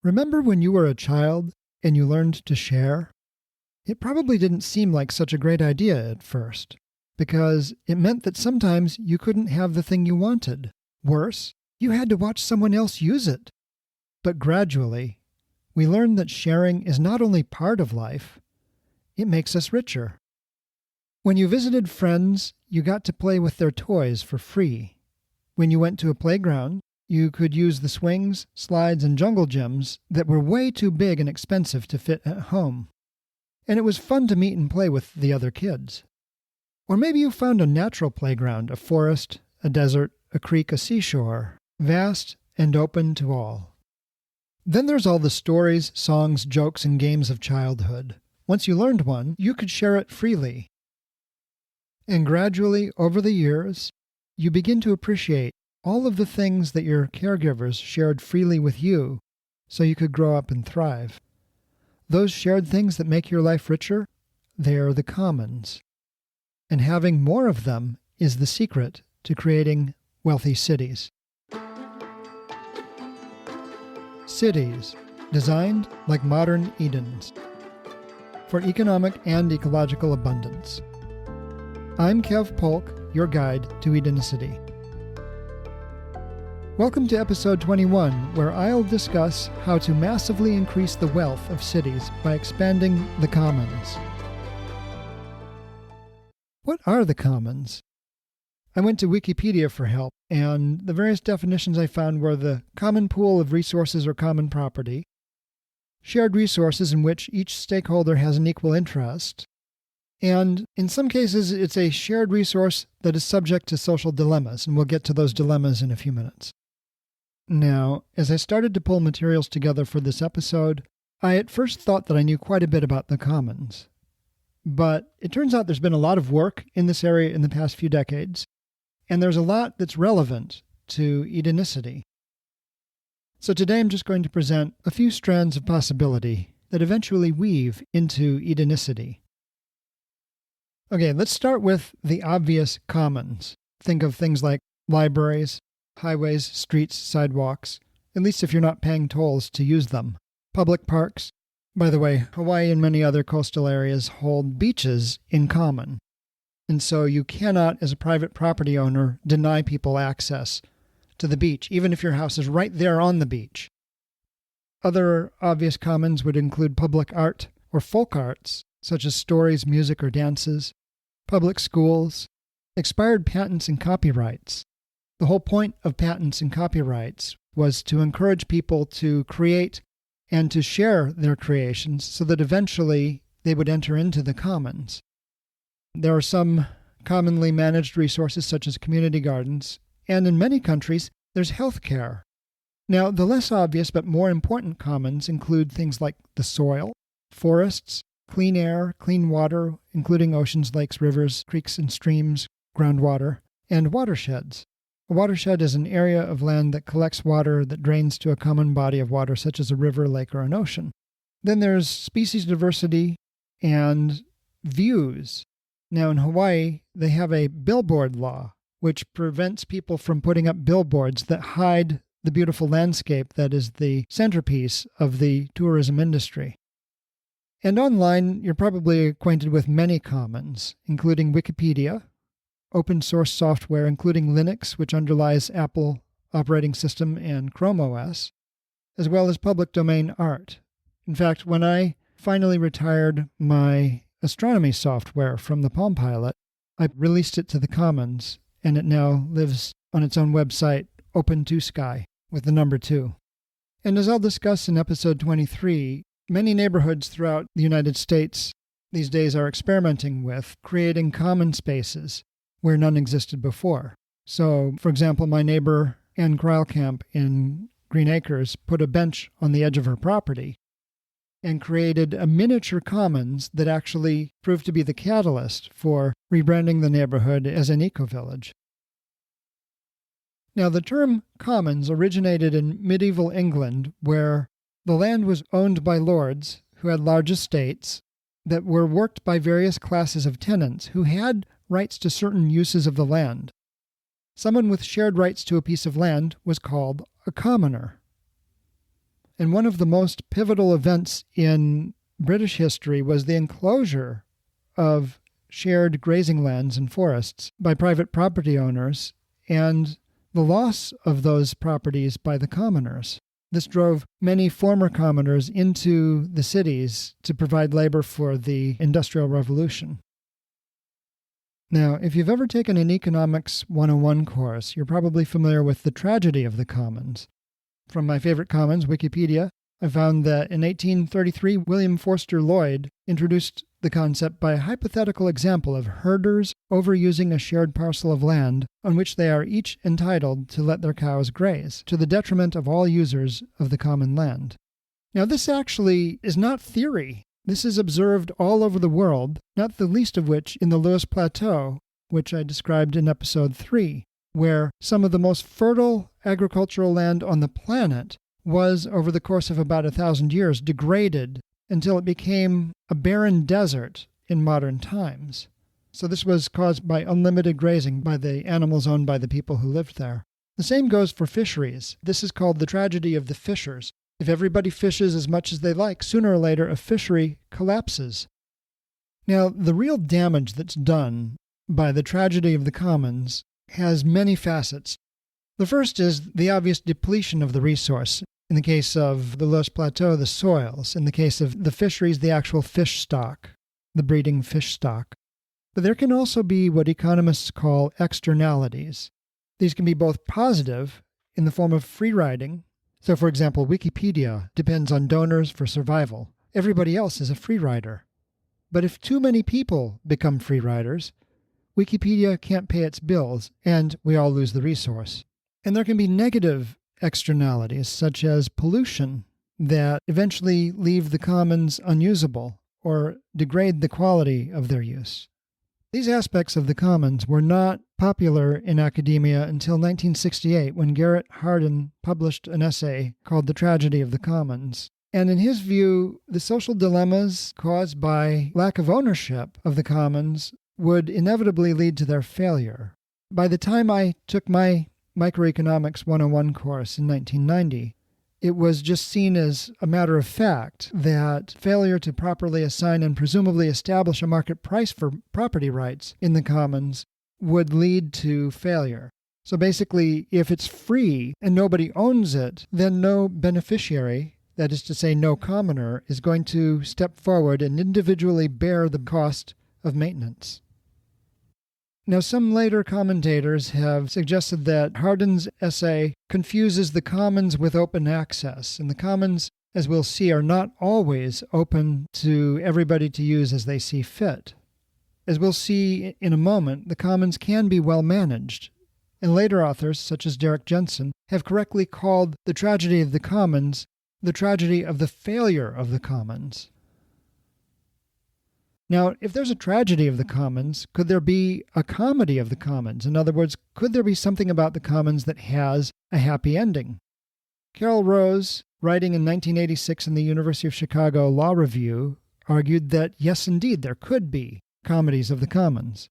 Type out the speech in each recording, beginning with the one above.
Remember when you were a child and you learned to share? It probably didn't seem like such a great idea at first, because it meant that sometimes you couldn't have the thing you wanted. Worse, you had to watch someone else use it. But gradually, we learned that sharing is not only part of life, it makes us richer. When you visited friends, you got to play with their toys for free. When you went to a playground, you could use the swings, slides, and jungle gyms that were way too big and expensive to fit at home. And it was fun to meet and play with the other kids. Or maybe you found a natural playground, a forest, a desert, a creek, a seashore, vast and open to all. Then there's all the stories, songs, jokes, and games of childhood. Once you learned one, you could share it freely. And gradually, over the years, you begin to appreciate all of the things that your caregivers shared freely with you so you could grow up and thrive. Those shared things that make your life richer, they are the commons. And having more of them is the secret to creating wealthy cities. Cities, designed like modern Edens, for economic and ecological abundance. I'm Kev Polk, your guide to Edenicity. Welcome to episode 21, where I'll discuss how to massively increase the wealth of cities by expanding the commons. What are the commons? I went to Wikipedia for help, and the various definitions I found were the common pool of resources or common property, shared resources in which each stakeholder has an equal interest, and in some cases it's a shared resource that is subject to social dilemmas, and we'll get to those dilemmas in a few minutes. Now, as I started to pull materials together for this episode, I at first thought that I knew quite a bit about the commons. But it turns out there's been a lot of work in this area in the past few decades, and there's a lot that's relevant to Edenicity. So today I'm just going to present a few strands of possibility that eventually weave into Edenicity. Okay, let's start with the obvious commons. Think of things like libraries, highways, streets, sidewalks, at least if you're not paying tolls to use them. Public parks. By the way, Hawaii and many other coastal areas hold beaches in common. And so you cannot, as a private property owner, deny people access to the beach, even if your house is right there on the beach. Other obvious commons would include public art or folk arts, such as stories, music, or dances, public schools, expired patents and copyrights. The whole point of patents and copyrights was to encourage people to create and to share their creations so that eventually they would enter into the commons. There are some commonly managed resources such as community gardens, and in many countries there's health care. Now, the less obvious but more important commons include things like the soil, forests, clean air, clean water, including oceans, lakes, rivers, creeks and streams, groundwater, and watersheds. A watershed is an area of land that collects water that drains to a common body of water, such as a river, lake, or an ocean. Then there's species diversity and views. Now in Hawaii, they have a billboard law, which prevents people from putting up billboards that hide the beautiful landscape that is the centerpiece of the tourism industry. And online, you're probably acquainted with many commons, including Wikipedia, open source software, including Linux, which underlies Apple operating system and Chrome OS, as well as public domain art. In fact, when I finally retired my astronomy software from the Palm Pilot, I released it to the commons, and it now lives on its own website, Open2Sky, with the number 2. And as I'll discuss in episode 23, many neighborhoods throughout the United States these days are experimenting with creating common spaces where none existed before. So, for example, my neighbor Ann Kreilkamp in Green Acres put a bench on the edge of her property and created a miniature commons that actually proved to be the catalyst for rebranding the neighborhood as an eco-village. Now, the term commons originated in medieval England, where the land was owned by lords who had large estates that were worked by various classes of tenants who had rights to certain uses of the land. Someone with shared rights to a piece of land was called a commoner. And one of the most pivotal events in British history was the enclosure of shared grazing lands and forests by private property owners and the loss of those properties by the commoners. This drove many former commoners into the cities to provide labor for the Industrial Revolution. Now, if you've ever taken an Economics 101 course, you're probably familiar with the tragedy of the commons. From my favorite commons, Wikipedia, I found that in 1833, William Forster Lloyd introduced the concept by a hypothetical example of herders overusing a shared parcel of land on which they are each entitled to let their cows graze, to the detriment of all users of the common land. Now, this actually is not theory. This is observed all over the world, not the least of which in the Lewis Plateau, which I described in episode 3, where some of the most fertile agricultural land on the planet was, over the course of about 1,000 years, degraded until it became a barren desert in modern times. So this was caused by unlimited grazing by the animals owned by the people who lived there. The same goes for fisheries. This is called the tragedy of the fishers. If everybody fishes as much as they like, sooner or later a fishery collapses. Now, the real damage that's done by the tragedy of the commons has many facets. The first is the obvious depletion of the resource. In the case of the Lewis Plateau, the soils. In the case of the fisheries, the actual fish stock, the breeding fish stock. But there can also be what economists call externalities. These can be both positive in the form of free riding. So, for example, Wikipedia depends on donors for survival. Everybody else is a free rider. But if too many people become free riders, Wikipedia can't pay its bills, and we all lose the resource. And there can be negative externalities, such as pollution, that eventually leave the commons unusable or degrade the quality of their use. These aspects of the commons were not popular in academia until 1968, when Garrett Hardin published an essay called The Tragedy of the Commons. And in his view, the social dilemmas caused by lack of ownership of the commons would inevitably lead to their failure. By the time I took my Microeconomics 101 course in 1990, it was just seen as a matter of fact that failure to properly assign and presumably establish a market price for property rights in the commons would lead to failure. So basically, if it's free and nobody owns it, then no beneficiary, that is to say no commoner, is going to step forward and individually bear the cost of maintenance. Now, some later commentators have suggested that Hardin's essay confuses the commons with open access, and the commons, as we'll see, are not always open to everybody to use as they see fit. As we'll see in a moment, the commons can be well managed, and later authors, such as Derek Jensen, have correctly called the tragedy of the commons the tragedy of the failure of the commons. Now, if there's a tragedy of the commons, could there be a comedy of the commons? In other words, could there be something about the commons that has a happy ending? Carol Rose, writing in 1986 in the University of Chicago Law Review, argued that yes, indeed, there could be comedies of the commons.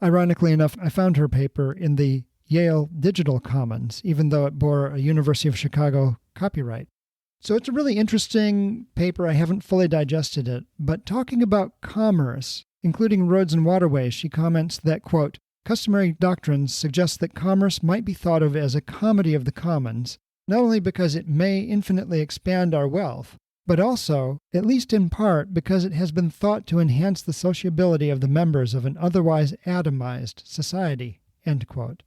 Ironically enough, I found her paper in the Yale Digital Commons, even though it bore a University of Chicago copyright. So it's a really interesting paper. I haven't fully digested it, but talking about commerce, including roads and waterways, she comments that, quote, customary doctrines suggest that commerce might be thought of as a comedy of the commons, not only because it may infinitely expand our wealth, but also, at least in part, because it has been thought to enhance the sociability of the members of an otherwise atomized society, end quote.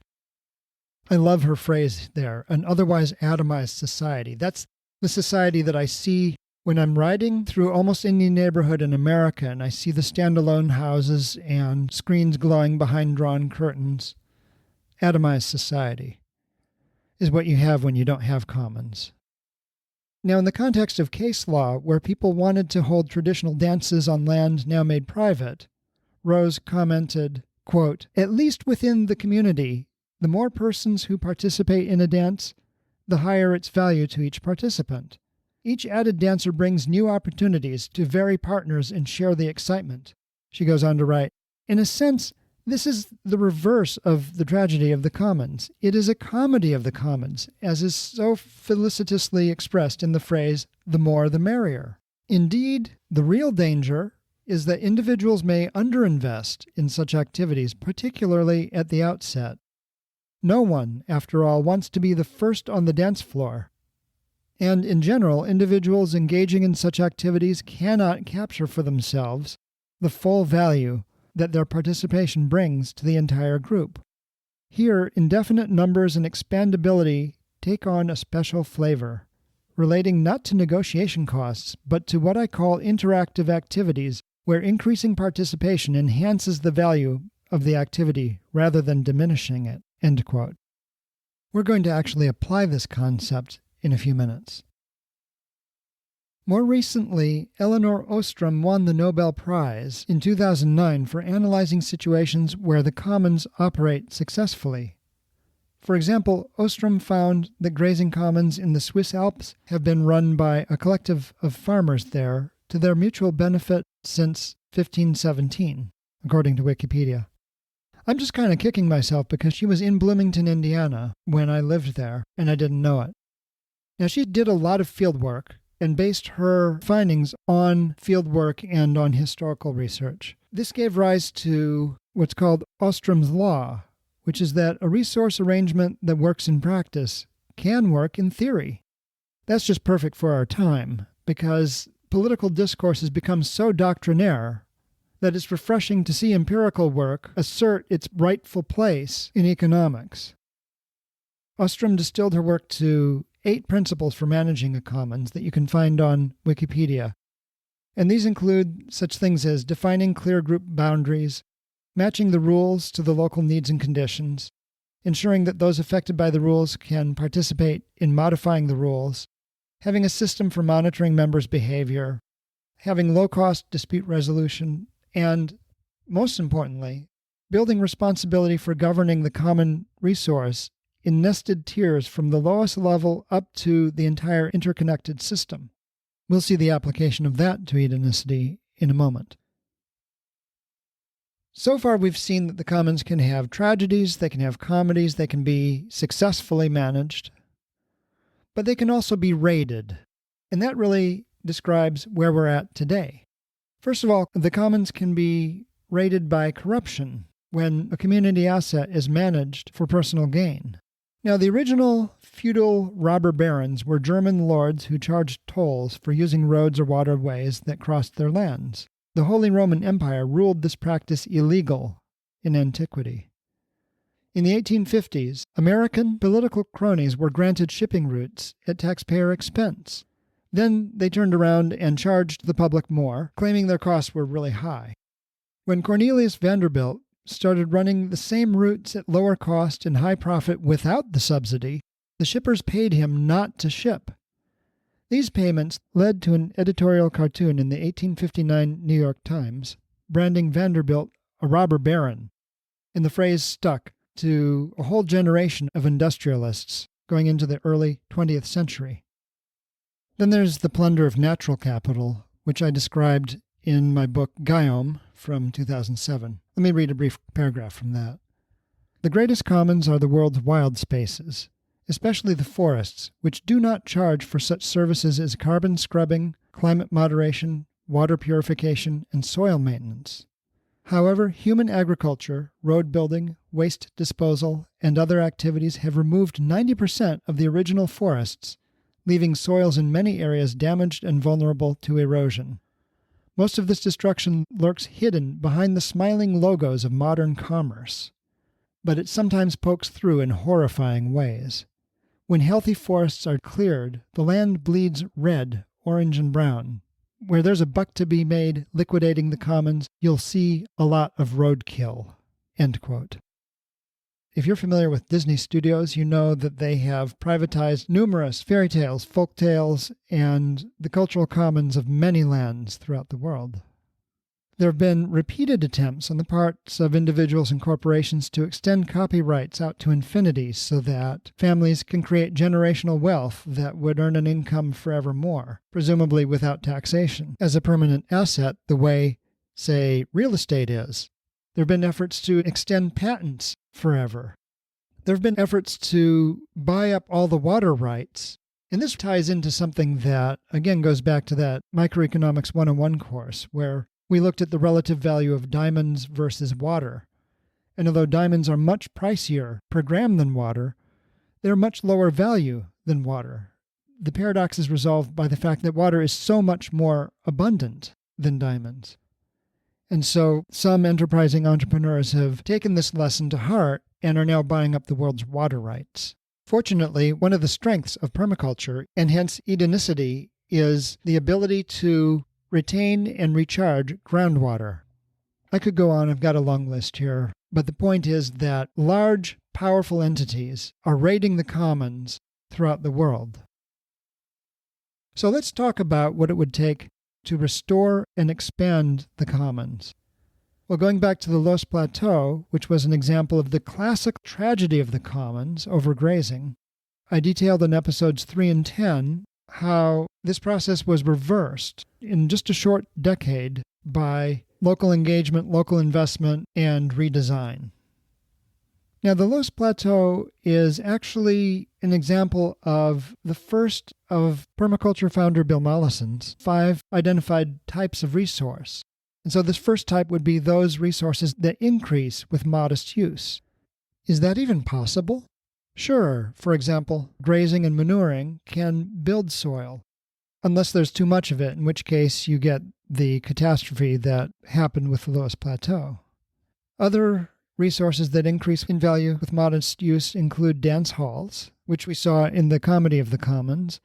I love her phrase there, an otherwise atomized society. That's the society that I see when I'm riding through almost any neighborhood in America and I see the standalone houses and screens glowing behind drawn curtains. Atomized society is what you have when you don't have commons. Now, in the context of case law, where people wanted to hold traditional dances on land now made private, Rose commented, quote, at least within the community, the more persons who participate in a dance, the higher its value to each participant. Each added dancer brings new opportunities to vary partners and share the excitement. She goes on to write, in a sense, This is the reverse of the tragedy of the commons. It is a comedy of the commons, as is so felicitously expressed in the phrase, "the more the merrier." Indeed, the real danger is that individuals may underinvest in such activities, particularly at the outset. No one, after all, wants to be the first on the dance floor. And in general, individuals engaging in such activities cannot capture for themselves the full value that their participation brings to the entire group. Here, indefinite numbers and expandability take on a special flavor, relating not to negotiation costs, but to what I call interactive activities, where increasing participation enhances the value of the activity rather than diminishing it. End quote. We're going to actually apply this concept in a few minutes. More recently, Elinor Ostrom won the Nobel Prize in 2009 for analyzing situations where the commons operate successfully. For example, Ostrom found that grazing commons in the Swiss Alps have been run by a collective of farmers there to their mutual benefit since 1517, according to Wikipedia. I'm just kind of kicking myself because she was in Bloomington, Indiana, when I lived there, and I didn't know it. Now, she did a lot of field work and based her findings on field work and on historical research. This gave rise to what's called Ostrom's Law, which is that a resource arrangement that works in practice can work in theory. That's just perfect for our time, because political discourse has become so doctrinaire that it's refreshing to see empirical work assert its rightful place in economics. Ostrom distilled her work to 8 principles for managing a commons that you can find on Wikipedia. And these include such things as defining clear group boundaries, matching the rules to the local needs and conditions, ensuring that those affected by the rules can participate in modifying the rules, having a system for monitoring members' behavior, having low-cost dispute resolution, and, most importantly, building responsibility for governing the common resource in nested tiers from the lowest level up to the entire interconnected system. We'll see the application of that to Edenicity in a moment. So far, we've seen that the commons can have tragedies, they can have comedies, they can be successfully managed, but they can also be raided. And that really describes where we're at today. First of all, the commons can be raided by corruption when a community asset is managed for personal gain. Now, the original feudal robber barons were German lords who charged tolls for using roads or waterways that crossed their lands. The Holy Roman Empire ruled this practice illegal in antiquity. In the 1850s, American political cronies were granted shipping routes at taxpayer expense. Then they turned around and charged the public more, claiming their costs were really high. When Cornelius Vanderbilt started running the same routes at lower cost and high profit without the subsidy, the shippers paid him not to ship. These payments led to an editorial cartoon in the 1859 New York Times, branding Vanderbilt a robber baron, and the phrase stuck to a whole generation of industrialists going into the early 20th century. Then there's the plunder of natural capital, which I described in my book Guillaume from 2007. Let me read a brief paragraph from that. The greatest commons are the world's wild spaces, especially the forests, which do not charge for such services as carbon scrubbing, climate moderation, water purification, and soil maintenance. However, human agriculture, road building, waste disposal, and other activities have removed 90% of the original forests, leaving soils in many areas damaged and vulnerable to erosion. Most of this destruction lurks hidden behind the smiling logos of modern commerce, but it sometimes pokes through in horrifying ways. When healthy forests are cleared, the land bleeds red, orange, and brown. Where there's a buck to be made liquidating the commons, you'll see a lot of roadkill." End quote. If you're familiar with Disney Studios, you know that they have privatized numerous fairy tales, folk tales, and the cultural commons of many lands throughout the world. There have been repeated attempts on the parts of individuals and corporations to extend copyrights out to infinity so that families can create generational wealth that would earn an income forevermore, presumably without taxation, as a permanent asset the way, say, real estate is. There have been efforts to extend patents forever. There have been efforts to buy up all the water rights. And this ties into something that, again, goes back to that Microeconomics 101 course, where we looked at the relative value of diamonds versus water. And although diamonds are much pricier per gram than water, they're much lower value than water. The paradox is resolved by the fact that water is so much more abundant than diamonds. And so some enterprising entrepreneurs have taken this lesson to heart and are now buying up the world's water rights. Fortunately, one of the strengths of permaculture, and hence Edenicity, is the ability to retain and recharge groundwater. I could go on, I've got a long list here, but the point is that large, powerful entities are raiding the commons throughout the world. So let's talk about what it would take to restore and expand the commons. Well, going back to the Los Plateau, which was an example of the classic tragedy of the commons, overgrazing, I detailed in episodes 3 and 10 how this process was reversed in just a short decade by local engagement, local investment, and redesign. Now, the Los Plateau is actually an example of the first of permaculture founder Bill Mollison's 5 identified types of resource. And so this first type would be those resources that increase with modest use. Is that even possible? Sure, for example, grazing and manuring can build soil, unless there's too much of it, in which case you get the catastrophe that happened with the Los Plateau. Other resources that increase in value with modest use include dance halls, which we saw in the Comedy of the Commons,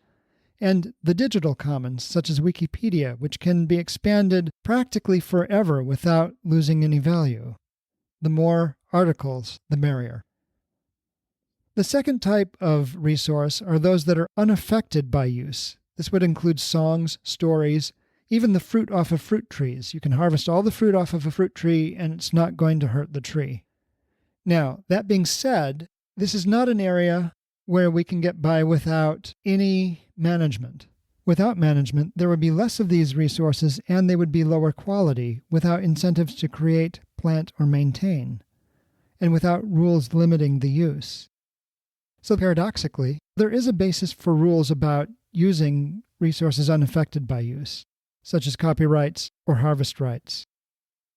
and the digital commons, such as Wikipedia, which can be expanded practically forever without losing any value. The more articles, the merrier. The second type of resource are those that are unaffected by use. This would include songs, stories, even the fruit off of fruit trees. You can harvest all the fruit off of a fruit tree and it's not going to hurt the tree. Now, that being said, this is not an area where we can get by without any management. Without management, there would be less of these resources and they would be lower quality without incentives to create, plant, or maintain, and without rules limiting the use. So paradoxically, there is a basis for rules about using resources unaffected by use, such as copyrights or harvest rights.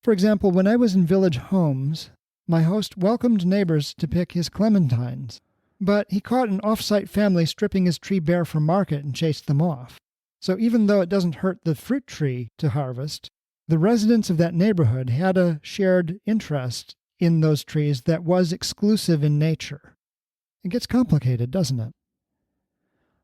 For example, when I was in Village Homes, my host welcomed neighbors to pick his clementines, but he caught an off-site family stripping his tree bare for market and chased them off. So even though it doesn't hurt the fruit tree to harvest, the residents of that neighborhood had a shared interest in those trees that was exclusive in nature. It gets complicated, doesn't it?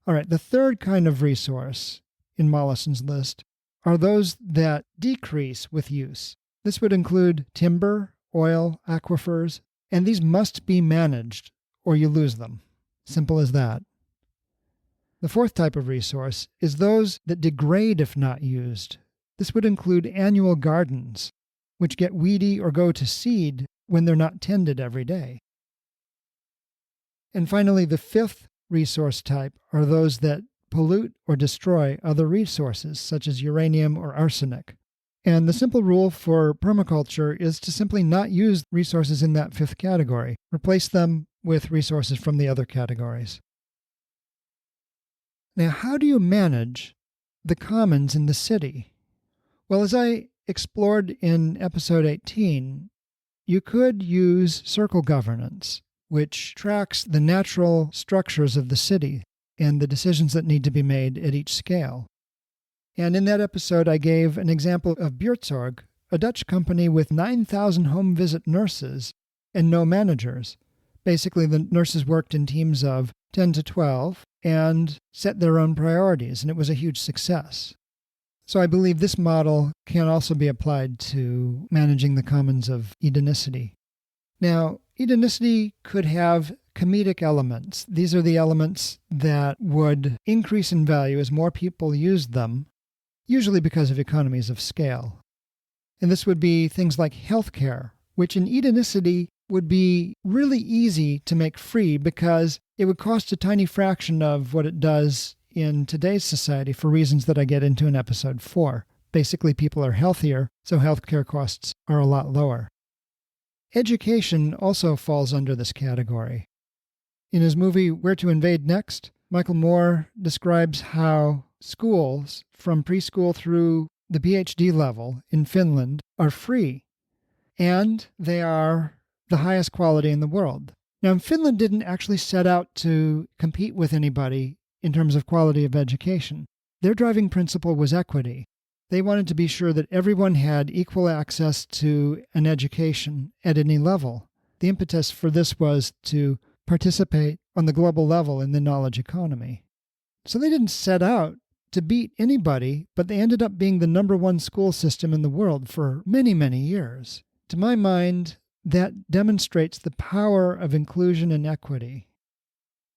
All right, the third kind of resource in Mollison's list are those that decrease with use. This would include timber, oil, aquifers, and these must be managed or you lose them. Simple as that. The fourth type of resource is those that degrade if not used. This would include annual gardens, which get weedy or go to seed when they're not tended every day. And finally, the fifth resource type are those that pollute or destroy other resources, such as uranium or arsenic. And the simple rule for permaculture is to simply not use resources in that fifth category. Replace them with resources from the other categories. Now, how do you manage the commons in the city? Well, as I explored in episode 18, you could use circle governance, which tracks the natural structures of the city and the decisions that need to be made at each scale. And in that episode, I gave an example of Buurtzorg, a Dutch company with 9,000 home visit nurses and no managers. Basically, the nurses worked in teams of 10 to 12 and set their own priorities, and it was a huge success. So I believe this model can also be applied to managing the commons of Edenicity. Now, Edenicity could have comedic elements. These are the elements that would increase in value as more people used them, usually because of economies of scale. And this would be things like healthcare, which in Edenicity would be really easy to make free because it would cost a tiny fraction of what it does in today's society for reasons that I get into in episode 4. Basically, people are healthier, so healthcare costs are a lot lower. Education also falls under this category. In his movie Where to Invade Next, Michael Moore describes how schools from preschool through the PhD level in Finland are free, and they are the highest quality in the world. Now, Finland didn't actually set out to compete with anybody in terms of quality of education. Their driving principle was equity. They wanted to be sure that everyone had equal access to an education at any level. The impetus for this was to participate on the global level in the knowledge economy. So they didn't set out to beat anybody, but they ended up being the number one school system in the world for many, many years. To my mind, that demonstrates the power of inclusion and equity.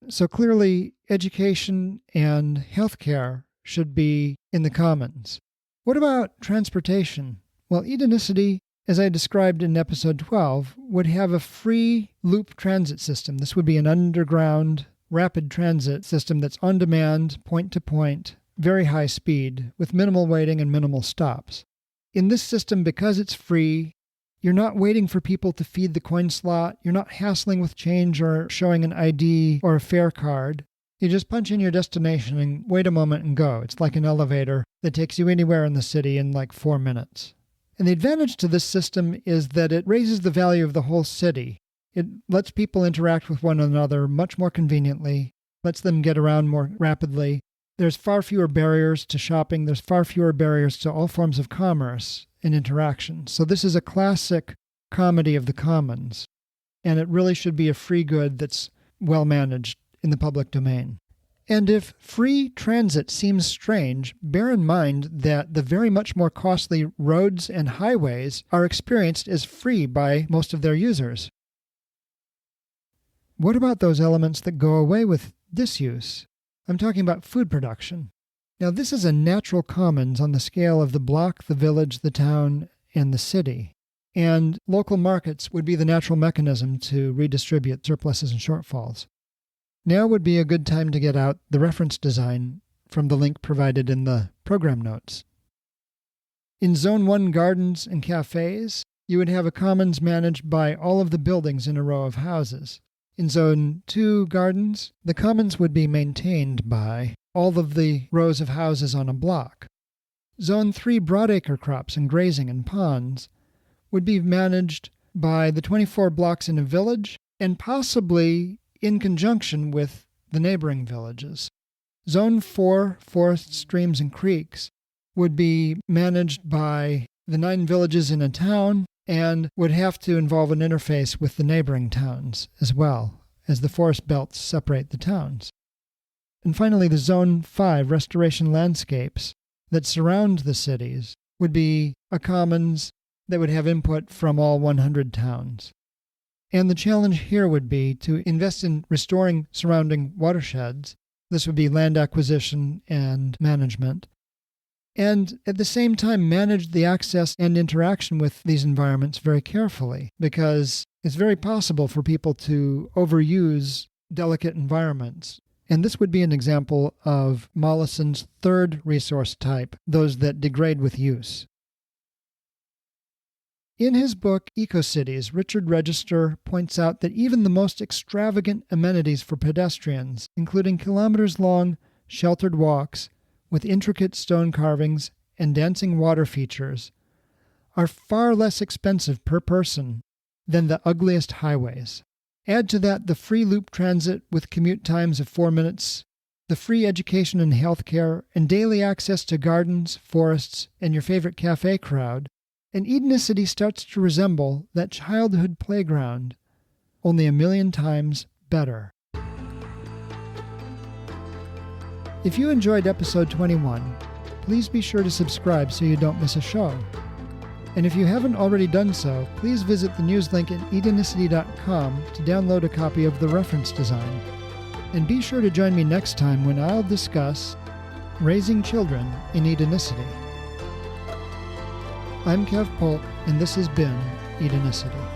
So clearly, education and healthcare should be in the commons. What about transportation? Well, Edenicity, as I described in episode 12, would have a free loop transit system. This would be an underground rapid transit system that's on demand, point to point, very high speed, with minimal waiting and minimal stops. In this system, because it's free, you're not waiting for people to feed the coin slot. You're not hassling with change or showing an ID or a fare card. You just punch in your destination and wait a moment and go. It's like an elevator that takes you anywhere in the city in like 4 minutes. And the advantage to this system is that it raises the value of the whole city. It lets people interact with one another much more conveniently, lets them get around more rapidly. There's far fewer barriers to shopping. There's far fewer barriers to all forms of commerce and interaction. So this is a classic comedy of the commons, and it really should be a free good that's well managed in the public domain. And if free transit seems strange, bear in mind that the very much more costly roads and highways are experienced as free by most of their users. What about those elements that go away with disuse? I'm talking about food production. Now, this is a natural commons on the scale of the block, the village, the town, and the city. And local markets would be the natural mechanism to redistribute surpluses and shortfalls. Now would be a good time to get out the reference design from the link provided in the program notes. In Zone 1 gardens and cafes, you would have a commons managed by all of the buildings in a row of houses. In Zone 2 gardens, the commons would be maintained by all of the rows of houses on a block. Zone 3 broadacre crops and grazing and ponds would be managed by the 24 blocks in a village and possibly in conjunction with the neighboring villages. Zone 4 forests, streams, and creeks would be managed by the 9 villages in a town and would have to involve an interface with the neighboring towns as well, as the forest belts separate the towns. And finally, the Zone 5 restoration landscapes that surround the cities would be a commons that would have input from all 100 towns. And the challenge here would be to invest in restoring surrounding watersheds. This would be land acquisition and management. And at the same time, manage the access and interaction with these environments very carefully, because it's very possible for people to overuse delicate environments. And this would be an example of Mollison's third resource type, those that degrade with use. In his book, Eco-Cities, Richard Register points out that even the most extravagant amenities for pedestrians, including kilometers-long sheltered walks with intricate stone carvings and dancing water features, are far less expensive per person than the ugliest highways. Add to that the free loop transit with commute times of 4 minutes, the free education and healthcare, and daily access to gardens, forests, and your favorite cafe crowd, and Edenicity starts to resemble that childhood playground, only 1,000,000 times better. If you enjoyed episode 21, please be sure to subscribe so you don't miss a show. And if you haven't already done so, please visit the news link at edenicity.com to download a copy of the reference design. And be sure to join me next time when I'll discuss raising children in Edenicity. I'm Kev Polk, and this has been Edenicity.